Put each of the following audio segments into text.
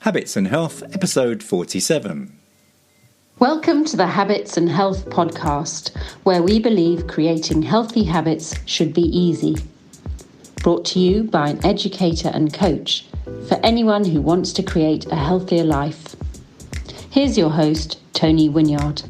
Habits and Health, episode 47. Welcome to the Habits and Health podcast, where we believe creating healthy habits should be easy. Brought to you by an educator and coach for anyone who wants to create a healthier life. Here's your host, Tony Wynyard.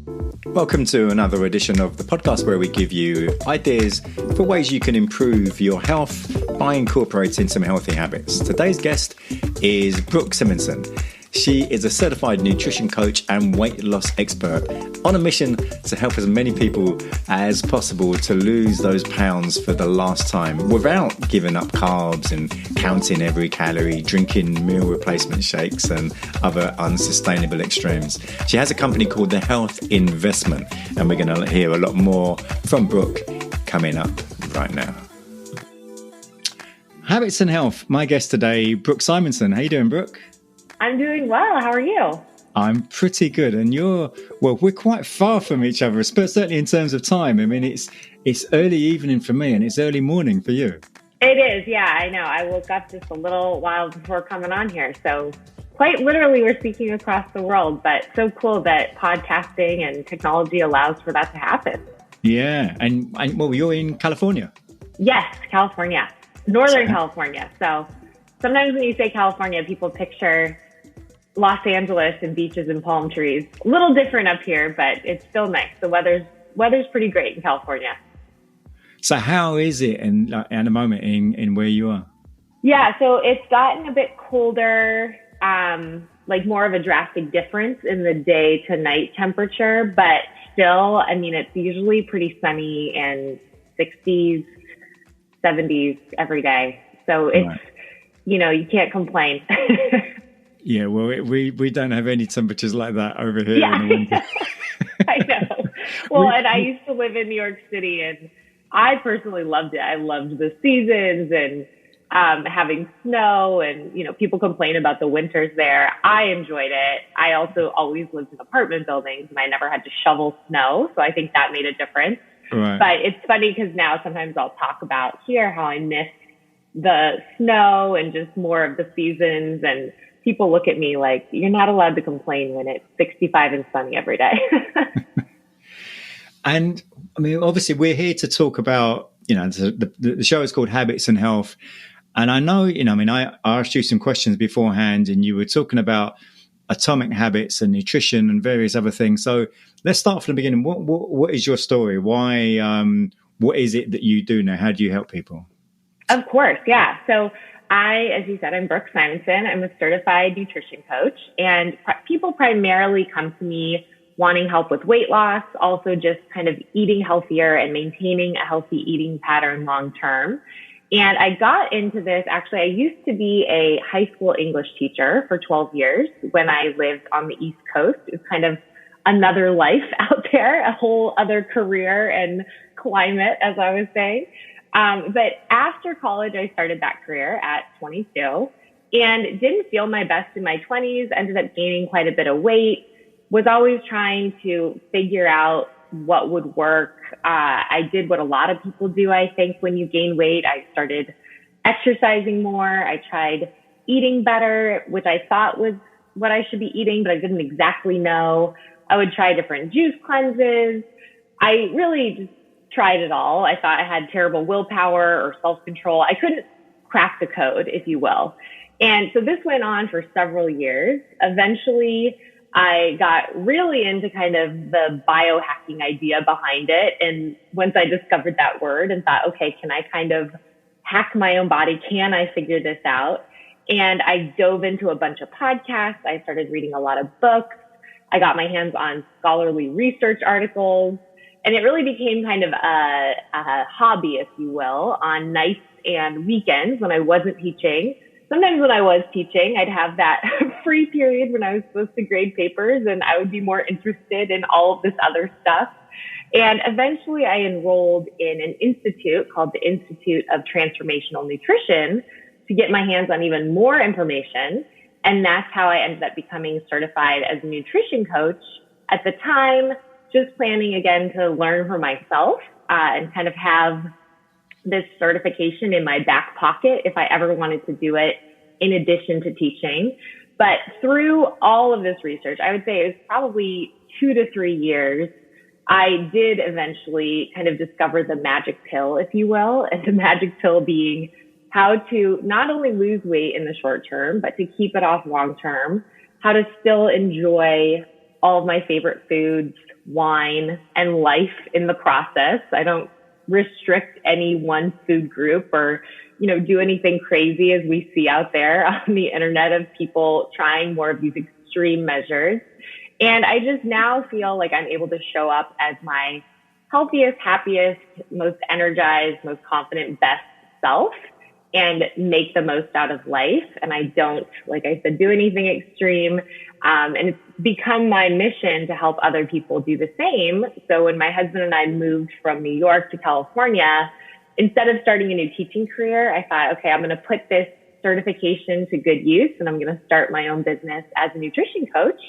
Welcome to another edition of the podcast where we give you ideas for ways you can improve your health by incorporating some healthy habits. Today's guest is Brooke Simonson. She is a certified nutrition coach and weight loss expert on a mission to help as many people as possible to lose those pounds for the last time without giving up carbs and counting every calorie, drinking meal replacement shakes and other unsustainable extremes. She has a company called The Health Investment, and we're going to hear a lot more from Brooke coming up right now. Habits and Health. My guest today, Brooke Simonson. How you doing, Brooke? I'm doing well. How are you? I'm pretty good. And we're quite far from each other, certainly in terms of time. I mean, it's early evening for me and it's early morning for you. It is. Yeah, I know. I woke up just a little while before coming on here. So quite literally, we're speaking across the world, but so cool that podcasting and technology allows for that to happen. Yeah. And well, you're in California? Yes, California, Northern California. So sometimes when you say California, people picture Los Angeles and beaches and palm trees. A little different up here, but it's still nice. The weather's pretty great in California. So how is it at the moment in where you are? Yeah, so it's gotten a bit colder, like more of a drastic difference in the day to night temperature, but still, I mean, it's usually pretty sunny and 60s, 70s every day. So it's, right. You can't complain. Yeah, well, we don't have any temperatures like that over here in the winter. I know. Well, and I used to live in New York City, and I personally loved it. I loved the seasons and having snow, and, people complain about the winters there. I enjoyed it. I also always lived in apartment buildings, and I never had to shovel snow, so I think that made a difference. Right. But it's funny because now sometimes I'll talk about here how I miss the snow and just more of the seasons, and people look at me like, you're not allowed to complain when it's 65 and sunny every day. And I mean, obviously we're here to talk about, the show is called Habits and Health. And I know, I asked you some questions beforehand and you were talking about atomic habits and nutrition and various other things. So let's start from the beginning. What is your story? Why, what is it that you do now? How do you help people? Of course. Yeah. So as you said, I'm Brooke Simonson. I'm a certified nutrition coach, and people primarily come to me wanting help with weight loss, also just kind of eating healthier and maintaining a healthy eating pattern long term. And I got into this, actually, I used to be a high school English teacher for 12 years when I lived on the East Coast. It was kind of another life out there, a whole other career and climate, as I was saying. But after college, I started that career at 22 and didn't feel my best in my 20s, ended up gaining quite a bit of weight, was always trying to figure out what would work. I did what a lot of people do, I think, when you gain weight. I started exercising more. I tried eating better, which I thought was what I should be eating, but I didn't exactly know. I would try different juice cleanses. I really just tried it all. I thought I had terrible willpower or self-control. I couldn't crack the code, if you will. And so this went on for several years. Eventually, I got really into kind of the biohacking idea behind it. And once I discovered that word and thought, okay, can I kind of hack my own body? Can I figure this out? And I dove into a bunch of podcasts. I started reading a lot of books. I got my hands on scholarly research articles. And it really became kind of a hobby, if you will, on nights and weekends when I wasn't teaching. Sometimes when I was teaching, I'd have that free period when I was supposed to grade papers, and I would be more interested in all of this other stuff. And eventually I enrolled in an institute called the Institute of Transformational Nutrition to get my hands on even more information. And that's how I ended up becoming certified as a nutrition coach. At the time, just planning again to learn for myself and kind of have this certification in my back pocket if I ever wanted to do it in addition to teaching. But through all of this research, I would say it was probably 2 to 3 years, I did eventually kind of discover the magic pill, if you will, and the magic pill being how to not only lose weight in the short term, but to keep it off long term, how to still enjoy all of my favorite foods, wine, and life in the process. I don't restrict any one food group or, do anything crazy as we see out there on the internet of people trying more of these extreme measures. And I just now feel like I'm able to show up as my healthiest, happiest, most energized, most confident, best self and make the most out of life. And I don't, like I said, do anything extreme. And it's become my mission to help other people do the same. So when my husband and I moved from New York to California, instead of starting a new teaching career, I thought, okay, I'm going to put this certification to good use and I'm going to start my own business as a nutrition coach.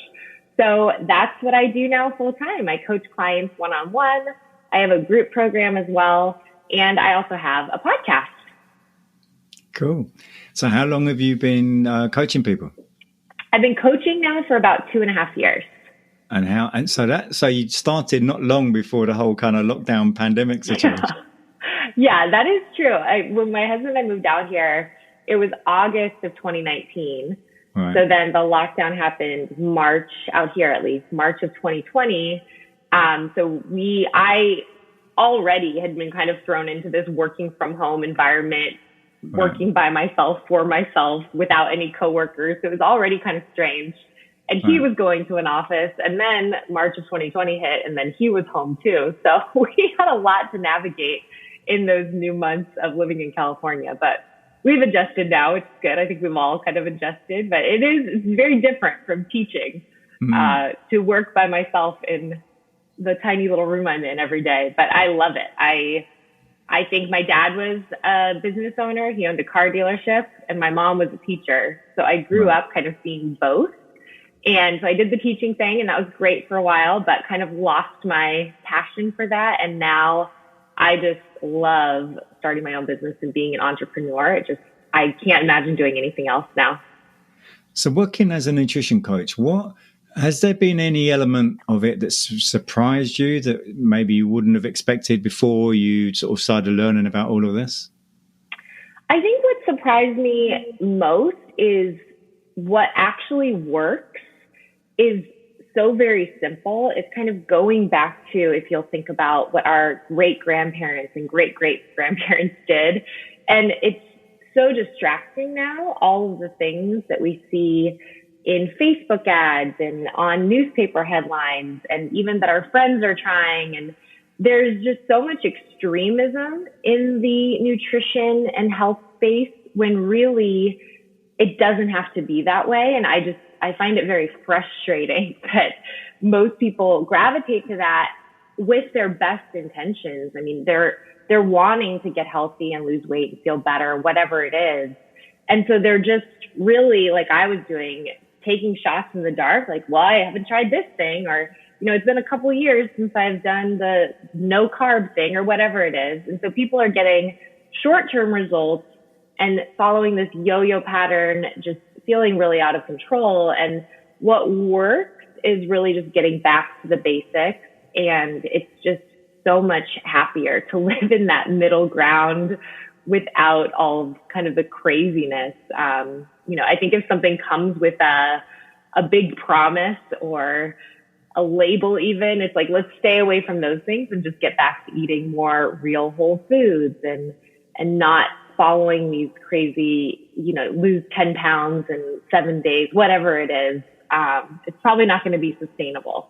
So that's what I do now full time. I coach clients one-on-one. I have a group program as well. And I also have a podcast. Cool. So how long have you been coaching people? I've been coaching now for about 2.5 years. So you started not long before the whole kind of lockdown pandemic situation. Yeah, that is true. When my husband and I moved out here, it was August of 2019. Right. So then the lockdown happened March, out here at least, March of 2020. So I already had been kind of thrown into this working from home environment, working by myself, for myself, without any coworkers. So it was already kind of strange. And he was going to an office, and then March of 2020 hit, and then he was home too. So we had a lot to navigate in those new months of living in California. But we've adjusted now. It's good. I think we've all kind of adjusted, but it's very different from teaching to work by myself in the tiny little room I'm in every day. But I love it. I think my dad was a business owner. He owned a car dealership, and my mom was a teacher. So I grew up kind of seeing both. And so I did the teaching thing, and that was great for a while, but kind of lost my passion for that. And now I just love starting my own business and being an entrepreneur. I can't imagine doing anything else now. So working as a nutrition coach, has there been any element of it that surprised you that maybe you wouldn't have expected before you sort of started learning about all of this? I think what surprised me most is what actually works is so very simple. It's kind of going back to, if you'll think about what our great-grandparents and great-great-grandparents did. And it's so distracting now, all of the things that we see in Facebook ads and on newspaper headlines, and even that our friends are trying. And there's just so much extremism in the nutrition and health space when really it doesn't have to be that way. And I find it very frustrating that most people gravitate to that with their best intentions. I mean, they're wanting to get healthy and lose weight and feel better, whatever it is. And so they're just really, like I was doing, taking shots in the dark, like, well, I haven't tried this thing, or, it's been a couple of years since I've done the no carb thing, or whatever it is. And so people are getting short-term results and following this yo-yo pattern, just feeling really out of control. And what works is really just getting back to the basics. And it's just so much happier to live in that middle ground without all of kind of the craziness. I think if something comes with a big promise or a label even, it's like, let's stay away from those things and just get back to eating more real whole foods and not following these crazy, lose 10 pounds in 7 days, whatever it is. It's probably not going to be sustainable.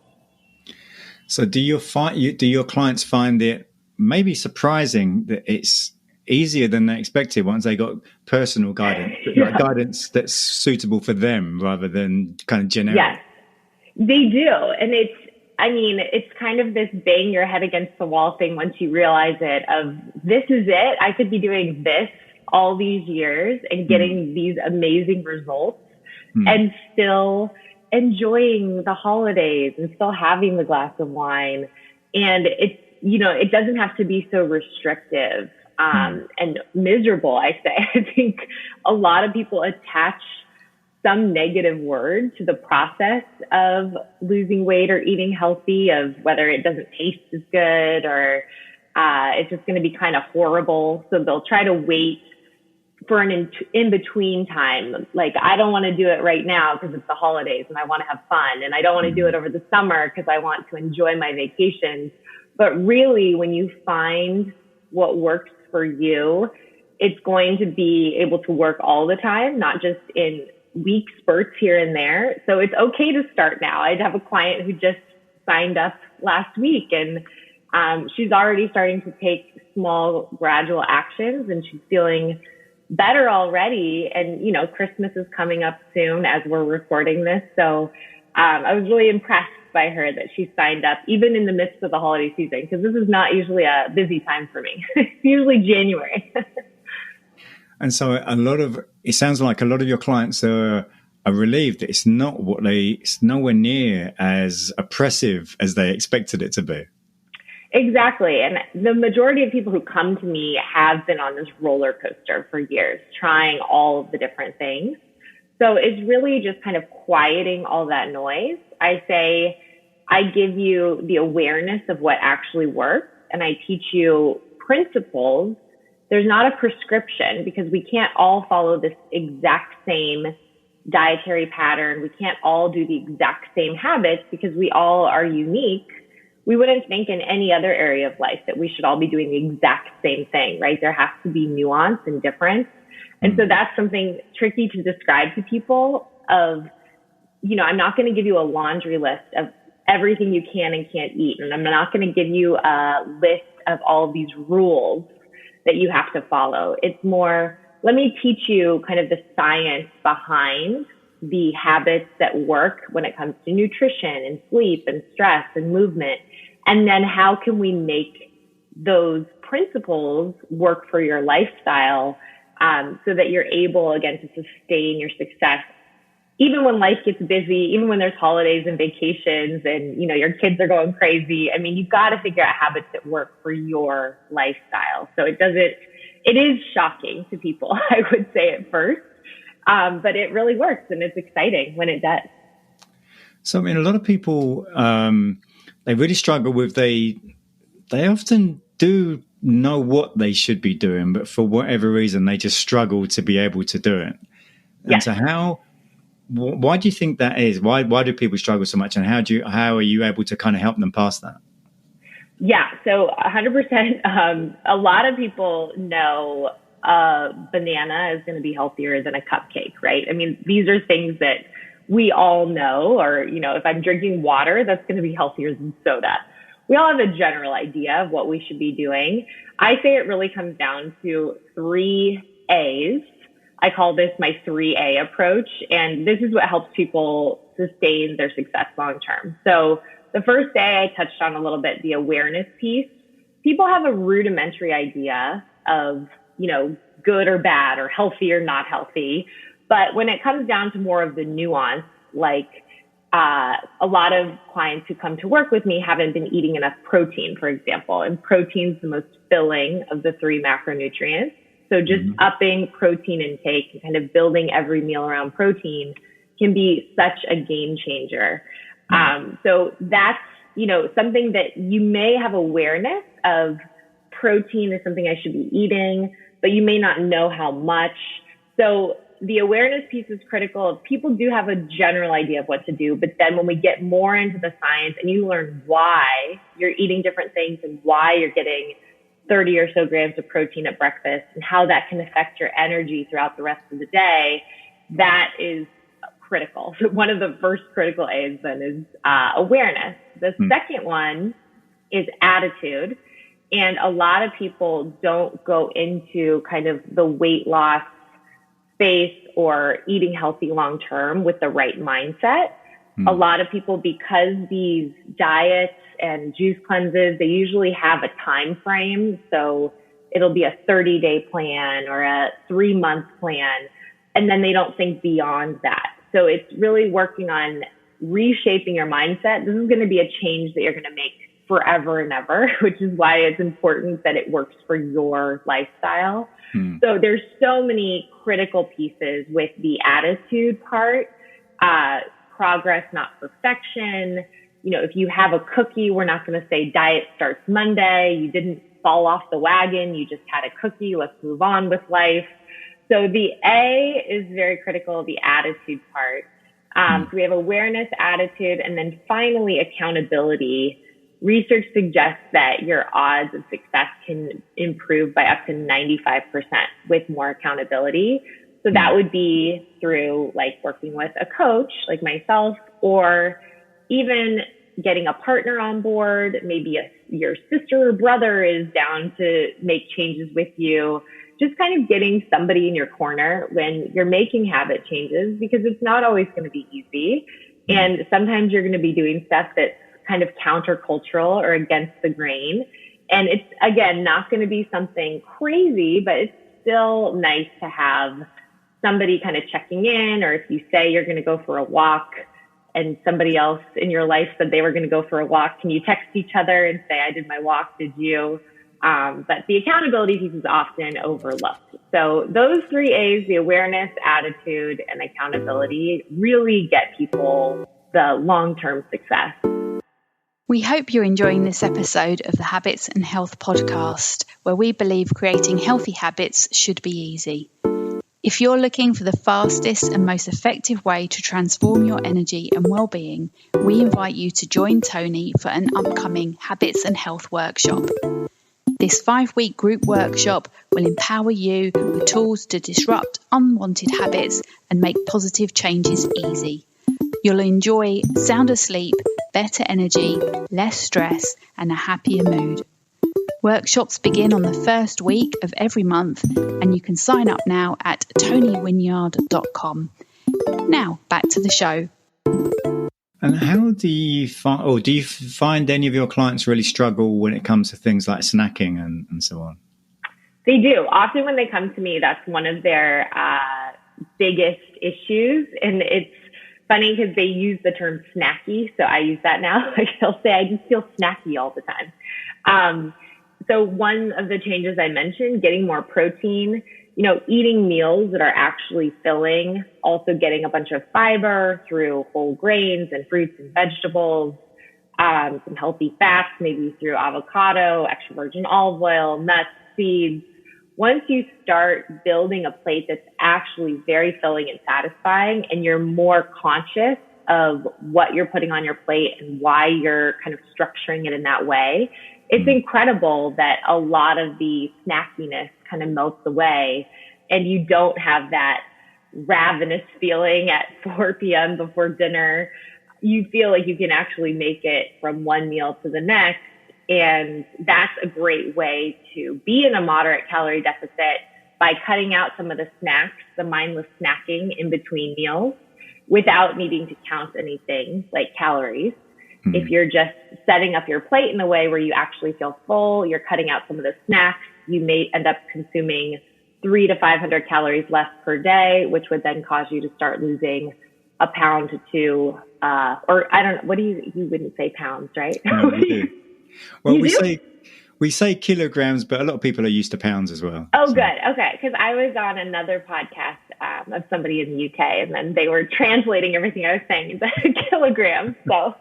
So do your clients find it maybe surprising that it's easier than they expected once they got personal guidance, like guidance that's suitable for them rather than kind of generic? Yes, they do. And it's kind of this bang your head against the wall thing once you realize it, of this is it. I could be doing this all these years and getting these amazing results and still enjoying the holidays and still having the glass of wine. And it's, it doesn't have to be so restrictive and miserable, I say. I think a lot of people attach some negative word to the process of losing weight or eating healthy, of whether it doesn't taste as good or it's just going to be kind of horrible. So they'll try to wait for an in-between time. Like, I don't want to do it right now because it's the holidays and I want to have fun. And I don't want to do it over the summer because I want to enjoy my vacations. But really, when you find what works for you, it's going to be able to work all the time, not just in week spurts here and there. So it's okay to start now. I have a client who just signed up last week, and she's already starting to take small, gradual actions, and she's feeling better already. And, you know, Christmas is coming up soon as we're recording this. So I was really impressed by her that she signed up even in the midst of the holiday season, because this is not usually a busy time for me. It's usually January. And so it sounds like a lot of your clients are relieved that it's nowhere near as oppressive as they expected it to be. Exactly. And the majority of people who come to me have been on this roller coaster for years, trying all of the different things. So it's really just kind of quieting all that noise. I say, I give you the awareness of what actually works, and I teach you principles. There's not a prescription, because we can't all follow this exact same dietary pattern. We can't all do the exact same habits because we all are unique. We wouldn't think in any other area of life that we should all be doing the exact same thing, right? There has to be nuance and difference. And so that's something tricky to describe to people of, you know, I'm not going to give you a laundry list of everything you can and can't eat. And I'm not going to give you a list of all of these rules that you have to follow. It's more, let me teach you kind of the science behind the habits that work when it comes to nutrition and sleep and stress and movement. And then how can we make those principles work for your lifestyle, so that you're able, again, to sustain your success, even when life gets busy, even when there's holidays and vacations and, you know, your kids are going crazy. I mean, you've got to figure out habits that work for your lifestyle. So it is shocking to people, I would say at first, but it really works, and it's exciting when it does. So, I mean, a lot of people, they really struggle with, they often do know what they should be doing, but for whatever reason, they just struggle to be able to do it. And Yes. so why do you think that is? Why do people struggle so much, and how are you able to kind of help them past that? Yeah, so 100%. A lot of people know a banana is going to be healthier than a cupcake, right? I mean, these are things that we all know, or, you know, if I'm drinking water, that's going to be healthier than soda. We all have a general idea of what we should be doing. I say it really comes down to 3 A's. I call this my 3A approach, and this is what helps people sustain their success long term. So the first A I touched on a little bit, the awareness piece. People have a rudimentary idea of, you know, good or bad or healthy or not healthy. But when it comes down to more of the nuance, like a lot of clients who come to work with me haven't been eating enough protein, for example, and protein's the most filling of the 3 macronutrients. So just upping protein intake and kind of building every meal around protein can be such a game changer. So that's, you know, something that you may have awareness of. Protein is something I should be eating, but you may not know how much. So the awareness piece is critical. People do have a general idea of what to do, but then when we get more into the science and you learn why you're eating different things and why you're getting 30 or so grams of protein at breakfast and how that can affect your energy throughout the rest of the day, that is critical. So one of the first critical A's then is awareness. The second one is attitude. And a lot of people don't go into kind of the weight loss space or eating healthy long term with the right mindset. A lot of people, because these diets and juice cleanses, they usually have a time frame. So it'll be a 30-day plan or a 3-month plan. And then they don't think beyond that. So it's really working on reshaping your mindset. This is going to be a change that you're going to make forever and ever, which is why it's important that it works for your lifestyle. So there's so many critical pieces with the attitude part, progress, not perfection. You know, if you have a cookie, we're not going to say diet starts Monday. You didn't fall off the wagon. You just had a cookie. Let's move on with life. So the A is very critical, the attitude part. So we have awareness, attitude, and then finally accountability. Research suggests that your odds of success can improve by up to 95% with more accountability. So that would be through like working with a coach like myself, or even getting a partner on board. Maybe your sister or brother is down to make changes with you. Just kind of getting somebody in your corner when you're making habit changes, because it's not always going to be easy. And sometimes you're going to be doing stuff that's kind of countercultural or against the grain. And it's, again, not going to be something crazy, but it's still nice to have somebody kind of checking in. Or if you say you're going to go for a walk and somebody else in your life said they were going to go for a walk, can you text each other and say, I did my walk, did you? But the accountability piece is often overlooked. So those 3 A's, the awareness, attitude, and accountability, really get people the long-term success. We hope you're enjoying this episode of the Habits and Health podcast, where we believe creating healthy habits should be easy. If you're looking for the fastest and most effective way to transform your energy and well-being, we invite you to join Tony for an upcoming Habits and Health workshop. This 5-week group workshop will empower you with tools to disrupt unwanted habits and make positive changes easy. You'll enjoy sounder sleep, better energy, less stress, and a happier mood. Workshops begin on the first week of every month, and you can sign up now at tonywinyard.com. Now, back to the show. And how do you find, or do you find any of your clients really struggle when it comes to things like snacking and so on? They do. Often when they come to me, that's one of their biggest issues. And it's funny because they use the term snacky. So I use that now. Like they'll say, I just feel snacky all the time. So one of the changes I mentioned, getting more protein, you know, eating meals that are actually filling, also getting a bunch of fiber through whole grains and fruits and vegetables, some healthy fats, maybe through avocado, extra virgin olive oil, nuts, seeds. Once you start building a plate that's actually very filling and satisfying, and you're more conscious of what you're putting on your plate and why you're kind of structuring it in that way, it's incredible that a lot of the snackiness kind of melts away and you don't have that ravenous feeling at 4 p.m. before dinner. You feel like you can actually make it from one meal to the next. And that's a great way to be in a moderate calorie deficit by cutting out some of the snacks, the mindless snacking in between meals without needing to count anything like calories. If you're just setting up your plate in a way where you actually feel full, you're cutting out some of the snacks, you may end up consuming 300 to 500 calories less per day, which would then cause you to start losing a pound to 2, or I don't know, what do you wouldn't say pounds, right? No, we do. Well, You we say kilograms, but a lot of people are used to pounds as well. Oh, so. Good. Okay. Because I was on another podcast of somebody in the UK, and then they were translating everything I was saying into kilograms. So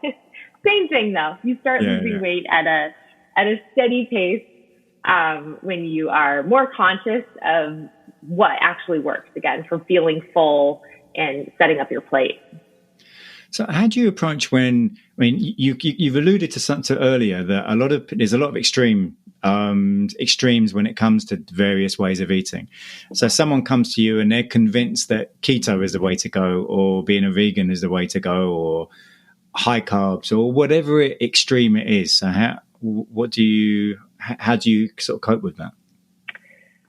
same thing, though. You start losing weight at a steady pace when you are more conscious of what actually works, again, for feeling full and setting up your plate. So how do you approach when, I mean, you've alluded to something earlier that there's a lot of extremes when it comes to various ways of eating. So someone comes to you and they're convinced that keto is the way to go, or being a vegan is the way to go, or high carbs, or whatever extreme it is. So how do you sort of cope with that?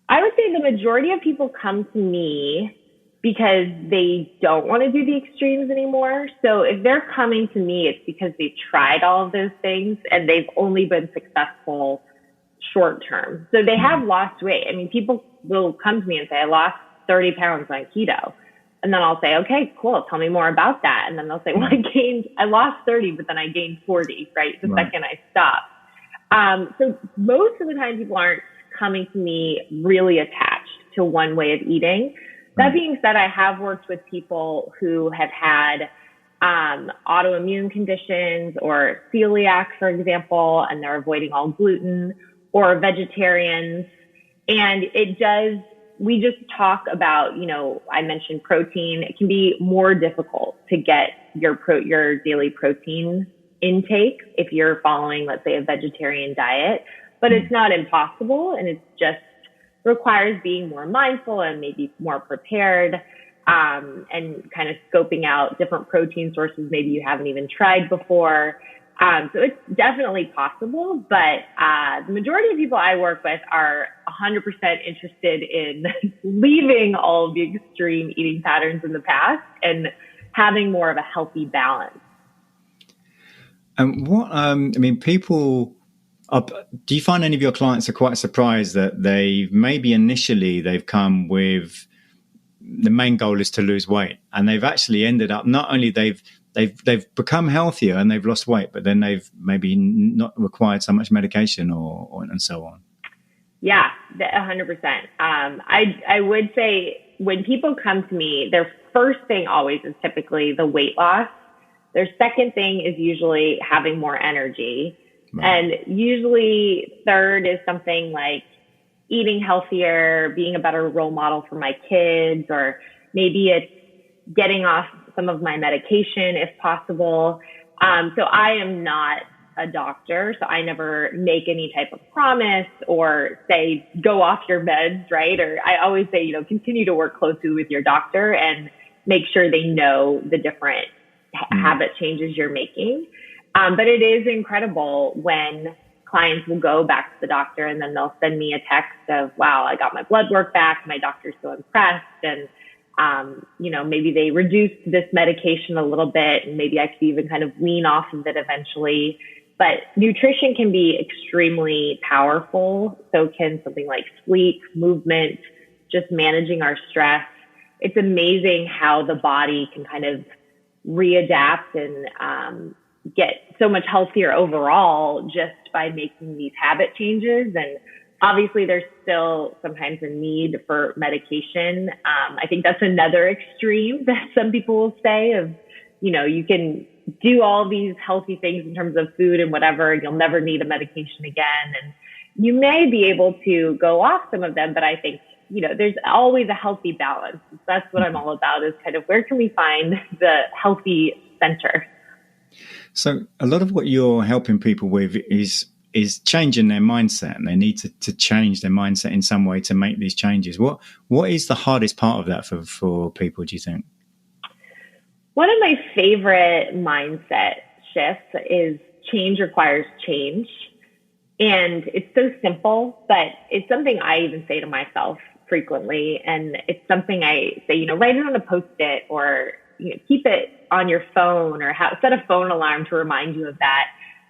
I would say the majority of people come to me because they don't want to do the extremes anymore. So if they're coming to me, it's because they've tried all of those things and they've only been successful short term. So they have lost weight. I mean, people will come to me and say, I lost 30 pounds on keto. And then I'll say, okay, cool. Tell me more about that. And then they'll say, well, I lost 30, but then I gained 40, right? The second I stopped. So most of the time people aren't coming to me really attached to one way of eating. That being said, I have worked with people who have had autoimmune conditions or celiac, for example, and they're avoiding all gluten, or vegetarians. And we just talk about, I mentioned protein. It can be more difficult to get your daily protein intake if you're following, let's say, a vegetarian diet, but it's not impossible, and it just requires being more mindful and maybe more prepared, and kind of scoping out different protein sources maybe you haven't even tried before. So it's definitely possible, but the majority of people I work with are 100% interested in leaving all of the extreme eating patterns in the past and having more of a healthy balance. And people, do you find any of your clients are quite surprised that they've come with the main goal is to lose weight, and they've actually ended up, not only they've become healthier and they've lost weight, but then they've maybe not required so much medication or and so on? Yeah, 100%. I would say when people come to me, their first thing always is typically the weight loss. Their second thing is usually having more energy. Right. And usually third is something like eating healthier, being a better role model for my kids, or maybe it's getting off some of my medication if possible. So I am not a doctor, so I never make any type of promise or say, go off your meds, right? Or I always say, continue to work closely with your doctor and make sure they know the different habit changes you're making. But it is incredible when clients will go back to the doctor and then they'll send me a text of, wow, I got my blood work back. My doctor's so impressed. And, maybe they reduced this medication a little bit, and maybe I could even kind of wean off of it eventually. But nutrition can be extremely powerful. So can something like sleep, movement, just managing our stress. It's amazing how the body can kind of readapt and get so much healthier overall just by making these habit changes. And obviously there's still sometimes a need for medication. I think that's another extreme that some people will say of, you can do all these healthy things in terms of food and whatever, and you'll never need a medication again. And you may be able to go off some of them, but I think, there's always a healthy balance. That's what I'm all about, is kind of where can we find the healthy center? So a lot of what you're helping people with is changing their mindset, and they need to change their mindset in some way to make these changes. What is the hardest part of that for people, do you think? One of my favorite mindset shifts is change requires change. And it's so simple, but it's something I even say to myself frequently. And it's something I say, write it on a Post-it, or keep it on your phone, or set a phone alarm to remind you of that,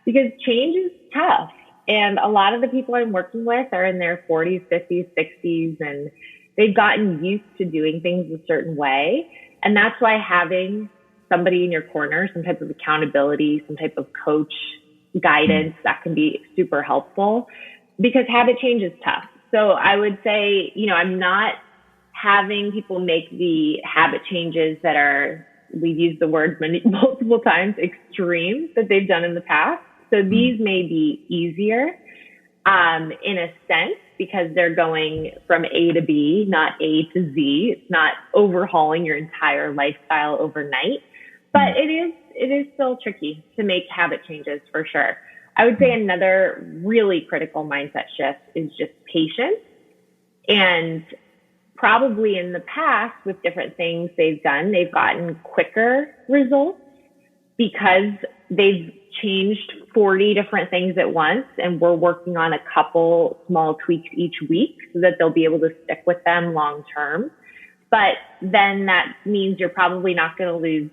because change is tough. And a lot of the people I'm working with are in their 40s, 50s, 60s, and they've gotten used to doing things a certain way. And that's why having somebody in your corner, some type of accountability, some type of coach guidance, that can be super helpful, because habit change is tough. So I would say, I'm not having people make the habit changes that are, we've used the word multiple times, extreme, that they've done in the past. So these may be easier in a sense, because they're going from A to B, not A to Z. It's not overhauling your entire lifestyle overnight, but it is still tricky to make habit changes for sure. I would say another really critical mindset shift is just patience. And probably in the past, with different things they've done, they've gotten quicker results because they've changed 40 different things at once, and we're working on a couple small tweaks each week so that they'll be able to stick with them long term. But then that means you're probably not going to lose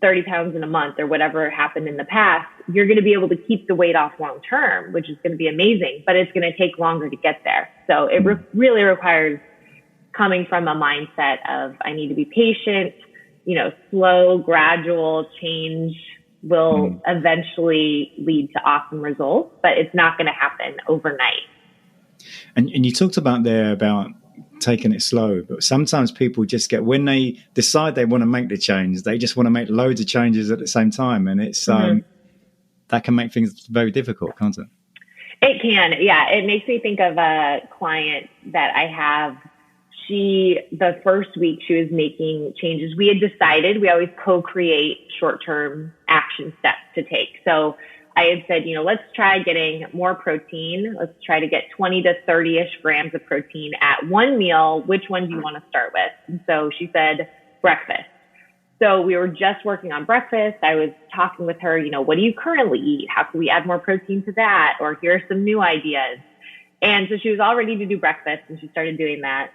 30 pounds in a month or whatever happened in the past. You're going to be able to keep the weight off long term, which is going to be amazing, but it's going to take longer to get there. So it really requires coming from a mindset of I need to be patient, slow, gradual change will eventually lead to awesome results, but it's not going to happen overnight. And you talked about taking it slow, but sometimes people just when they decide they want to make the change, they just want to make loads of changes at the same time. And it's, that can make things very difficult, can't it? It can. Yeah. It makes me think of a client that I have. The first week she was making changes, we had decided we always co-create short-term action steps to take. So I had said, let's try getting more protein. Let's try to get 20 to 30-ish grams of protein at one meal. Which one do you want to start with? And so she said breakfast. So we were just working on breakfast. I was talking with her, what do you currently eat? How can we add more protein to that? Or here are some new ideas. And so she was all ready to do breakfast, and she started doing that.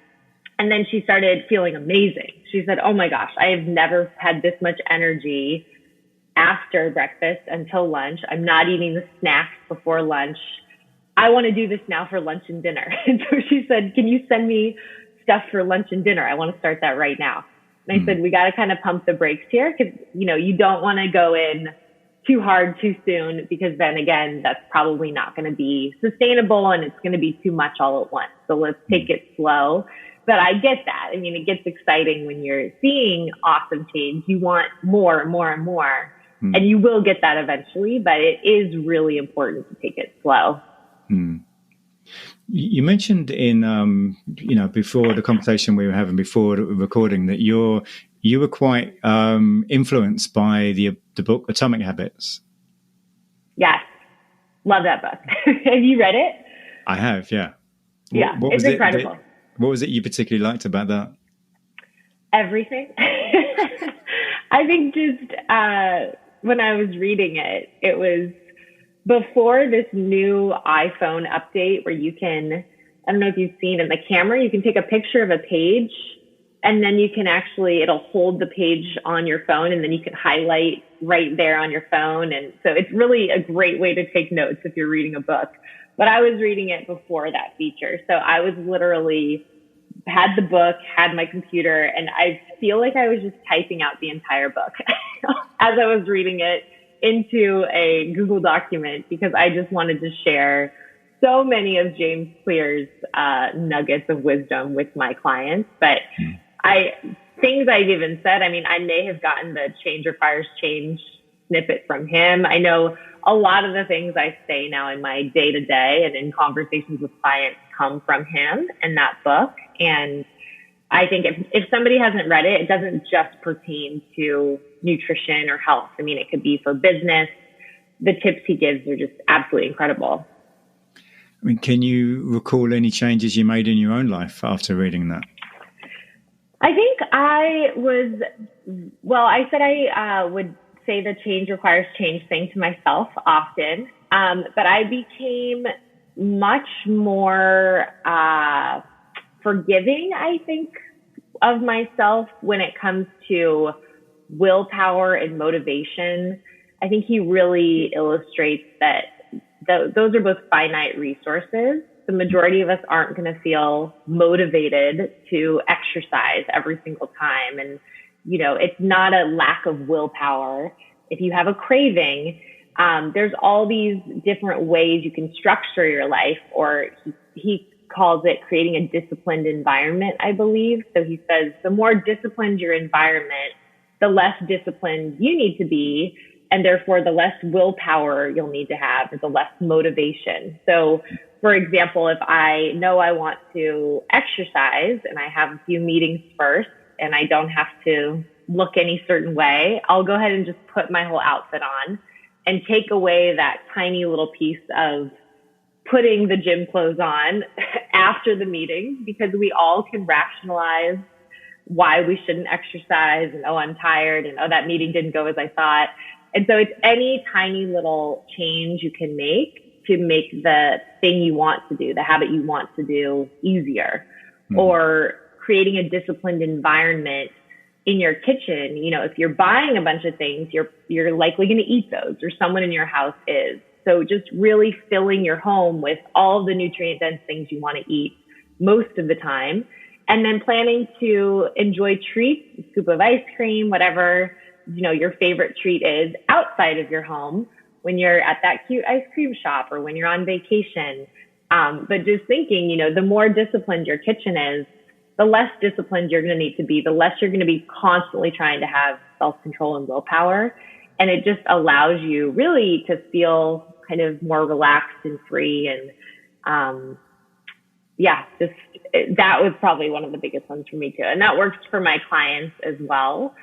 And then she started feeling amazing. She said, oh my gosh, I have never had this much energy after breakfast until lunch. I'm not eating the snacks before lunch. I want to do this now for lunch and dinner. And so she said, can you send me stuff for lunch and dinner? I want to start that right now. And I said, we got to kind of pump the brakes here because, you don't want to go in too hard too soon, because then again, that's probably not going to be sustainable and it's going to be too much all at once. So let's take it slow. But I get that. I mean, it gets exciting when you're seeing awesome change. You want more and more and more. And you will get that eventually, but it is really important to take it slow. You mentioned in, before the conversation we were having before the recording that you were quite influenced by the book Atomic Habits. Yes. Love that book. Have you read it? I have, yeah. Yeah, it's incredible. What was it you particularly liked about that? Everything. I think just when I was reading it, it was before this new iPhone update where you can, I don't know if you've seen in the camera, you can take a picture of a page and then you can it'll hold the page on your phone and then you can highlight right there on your phone. And so it's really a great way to take notes if you're reading a book. But I was reading it before that feature. So I was literally had the book, had my computer, and I feel like I was just typing out the entire book as I was reading it into a Google document because I just wanted to share so many of James Clear's nuggets of wisdom with my clients. But things I've even said, I mean, I may have gotten the change requires change snippet from him. I know a lot of the things I say now in my day to day and in conversations with clients come from him and that book. And I think if somebody hasn't read it, it doesn't just pertain to nutrition or health. I mean, it could be for business. The tips he gives are just absolutely incredible. I mean, can you recall any changes you made in your own life after reading that? I think I said I would say the change requires change thing to myself often. But I became much more forgiving, I think, of myself when it comes to willpower and motivation. I think he really illustrates that those are both finite resources. The majority of us aren't going to feel motivated to exercise every single time. And, it's not a lack of willpower. If you have a craving, there's all these different ways you can structure your life, or he calls it creating a disciplined environment, I believe. So he says the more disciplined your environment, the less disciplined you need to be, and therefore the less willpower you'll need to have, or the less motivation. So, for example, if I know I want to exercise and I have a few meetings first and I don't have to look any certain way, I'll go ahead and just put my whole outfit on and take away that tiny little piece of putting the gym clothes on after the meeting, because we all can rationalize why we shouldn't exercise and, I'm tired, and, that meeting didn't go as I thought. And so it's any tiny little change you can make to make the thing you want to do, the habit you want to do, easier. Or creating a disciplined environment in your kitchen. If you're buying a bunch of things, you're likely going to eat those, or someone in your house is. So just really filling your home with all the nutrient dense things you want to eat most of the time, And then planning to enjoy treats, a scoop of ice cream, whatever, your favorite treat is outside of your home when you're at that cute ice cream shop or when you're on vacation. But just thinking, the more disciplined your kitchen is, the less disciplined you're going to need to be, the less you're going to be constantly trying to have self-control and willpower. And it just allows you really to feel kind of more relaxed and free. And that was probably one of the biggest ones for me too. And that works for my clients as well.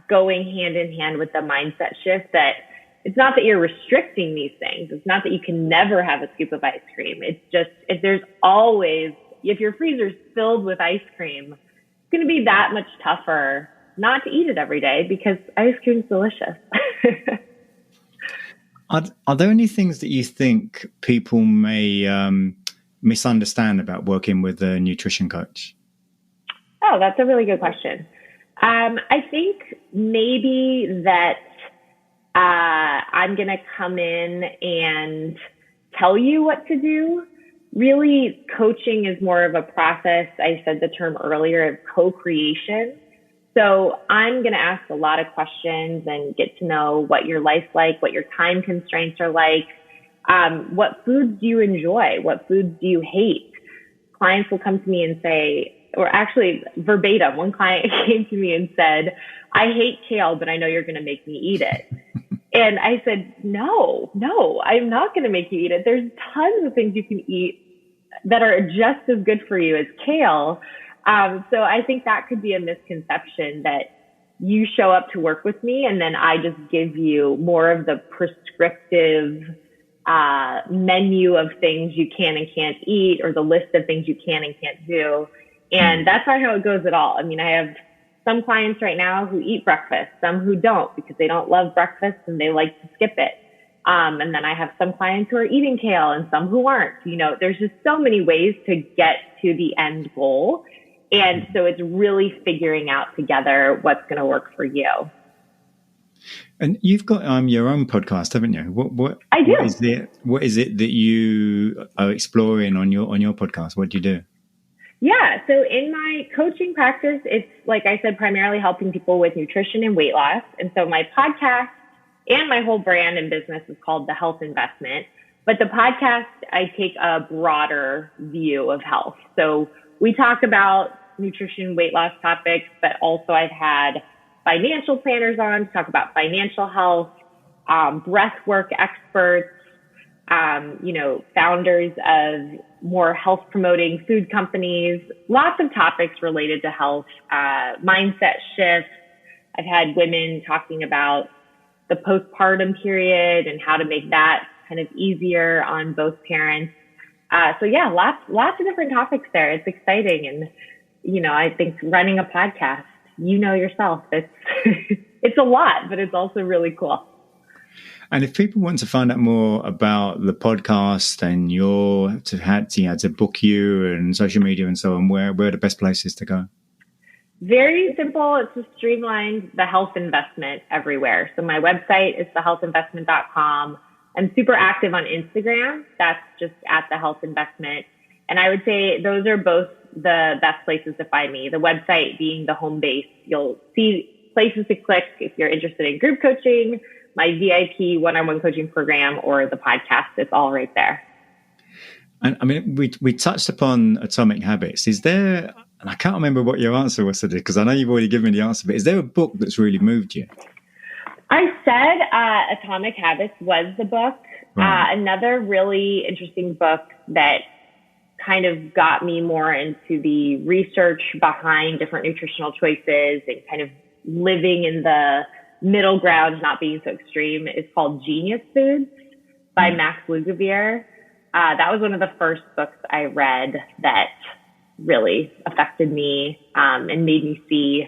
Going hand in hand with the mindset shift that it's not that you're restricting these things. It's not that you can never have a scoop of ice cream. It's just, if your freezer's filled with ice cream, it's going to be that much tougher not to eat it every day because ice cream's delicious. Are there any things that you think people may misunderstand about working with a nutrition coach? Oh, that's a really good question. I think maybe that I'm going to come in and tell you what to do. Really, coaching is more of a process. I said the term earlier of co-creation. So I'm going to ask a lot of questions and get to know what your life's like, what your time constraints are like, what foods do you enjoy, what foods do you hate. Clients will come to me and say, or actually verbatim, one client came to me and said, I hate kale, but I know you're going to make me eat it. And I said, no, I'm not going to make you eat it. There's tons of things you can eat that are just as good for you as kale. So I think that could be a misconception that you show up to work with me and then I just give you more of the prescriptive menu of things you can and can't eat or the list of things you can and can't do. And that's not how it goes at all. I mean, I have some clients right now who eat breakfast, some who don't because they don't love breakfast and they like to skip it. And then I have some clients who are eating kale and some who aren't. There's just so many ways to get to the end goal. And so it's really figuring out together what's going to work for you. And you've got your own podcast, haven't you? What I do. What is it that you are exploring on your podcast? What do you do? Yeah. So in my coaching practice, it's like I said, primarily helping people with nutrition and weight loss. And so my podcast and my whole brand and business is called The Health Investment. But the podcast, I take a broader view of health. So we talk about nutrition, weight loss topics, but also I've had financial planners on to talk about financial health, breath work experts, founders of more health promoting food companies, lots of topics related to health, mindset shifts. I've had women talking about the postpartum period and how to make that kind of easier on both parents. So yeah, lots of different topics there. It's exciting. And, I think running a podcast, yourself, it's a lot, but it's also really cool. And if people want to find out more about the podcast and to book you and social media and so on, where are the best places to go? Very simple. It's just streamlined The Health Investment everywhere. So my website is thehealthinvestment.com. I'm super active on Instagram. That's just at The Health Investment. And I would say those are both the best places to find me. The website being the home base. You'll see places to click if you're interested in group coaching, my VIP one-on-one coaching program, or the podcast. It's all right there. And I mean, we touched upon Atomic Habits. Is there, and I can't remember what your answer was to this because I know you've already given me the answer, but is there a book that's really moved you? I said Atomic Habits was the book. Right. Another really interesting book that kind of got me more into the research behind different nutritional choices and kind of living in the middle ground, not being so extreme, is called Genius Foods by Max Lugavere. That was one of the first books I read that really affected me and made me see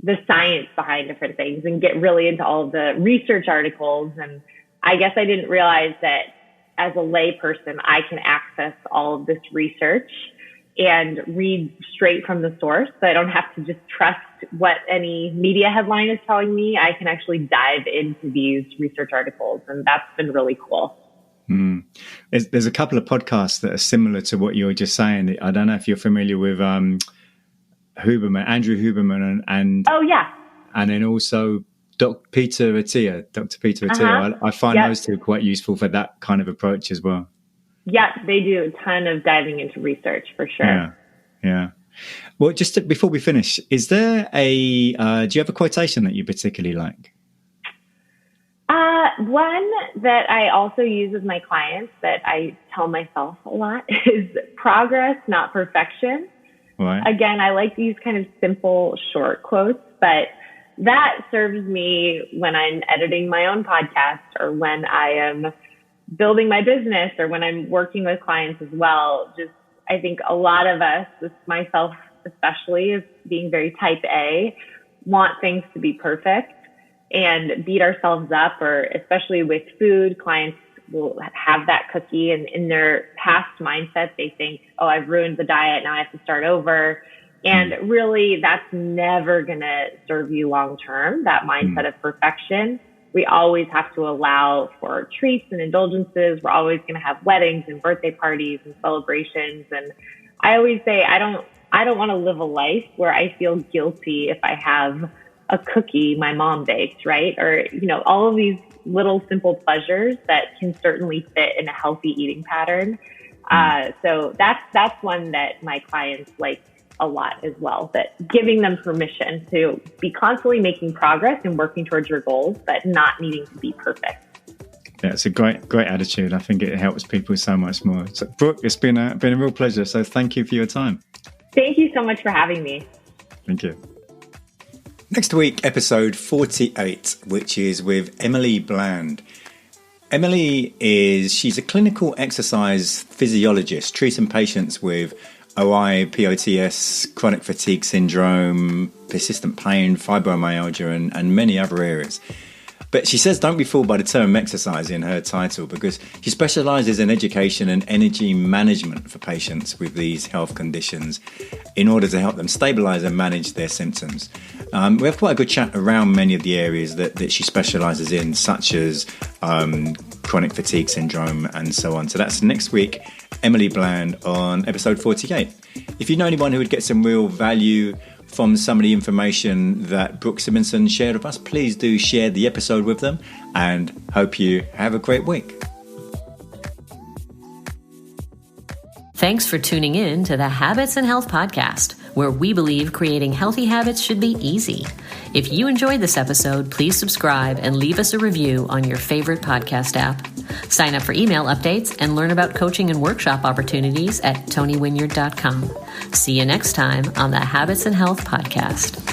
the science behind different things and get really into all of the research articles. And I guess I didn't realize that as a lay person, I can access all of this research and read straight from the source. So I don't have to just trust what any media headline is telling me. I can actually dive into these research articles. And that's been really cool. There's a couple of podcasts that are similar to what you were just saying. I don't know if you're familiar with Andrew Huberman, and oh yeah, and then also Dr. Peter Attia. I find those two quite useful for that kind of approach as well. Yeah, they do a ton of diving into research for sure. Yeah. Well, before we finish, is there do you have a quotation that you particularly like? One that I also use with my clients that I tell myself a lot is progress, not perfection. Right. Again, I like these kind of simple, short quotes, but that serves me when I'm editing my own podcast or when I am building my business or when I'm working with clients as well. Just, I think a lot of us, myself especially, is being very type A, want things to be perfect and beat ourselves up, or especially with food, clients will have that cookie and in their past mindset, they think, oh, I've ruined the diet. Now I have to start over. And really, that's never going to serve you long term, that mindset of perfection. We always have to allow for treats and indulgences. We're always going to have weddings and birthday parties and celebrations. And I always say, I don't want to live a life where I feel guilty if I have a cookie my mom baked, right? Or, all of these little simple pleasures that can certainly fit in a healthy eating pattern. So that's one that my clients like a lot as well, that giving them permission to be constantly making progress and working towards your goals, but not needing to be perfect. Yeah, it's a great attitude. I think it helps people so much more. So, Brooke, it's been a real pleasure. So thank you for your time. Thank you so much for having me. Thank you. Next week, episode 48, which is with Emily Bland. Emily she's a clinical exercise physiologist treating patients with OI, POTS, chronic fatigue syndrome, persistent pain, fibromyalgia, and many other areas. But she says don't be fooled by the term exercise in her title, because she specialises in education and energy management for patients with these health conditions in order to help them stabilise and manage their symptoms. We have quite a good chat around many of the areas that she specialises in, such as chronic fatigue syndrome and so on. So that's next week, Emily Bland on episode 48. If you know anyone who would get some real value from some of the information that Brooke Simonson shared with us, please do share the episode with them, and hope you have a great week. Thanks for tuning in to the Habits and Health Podcast, where we believe creating healthy habits should be easy. If you enjoyed this episode, please subscribe and leave us a review on your favorite podcast app. Sign up for email updates and learn about coaching and workshop opportunities at tonywinyard.com. See you next time on the Habits and Health Podcast.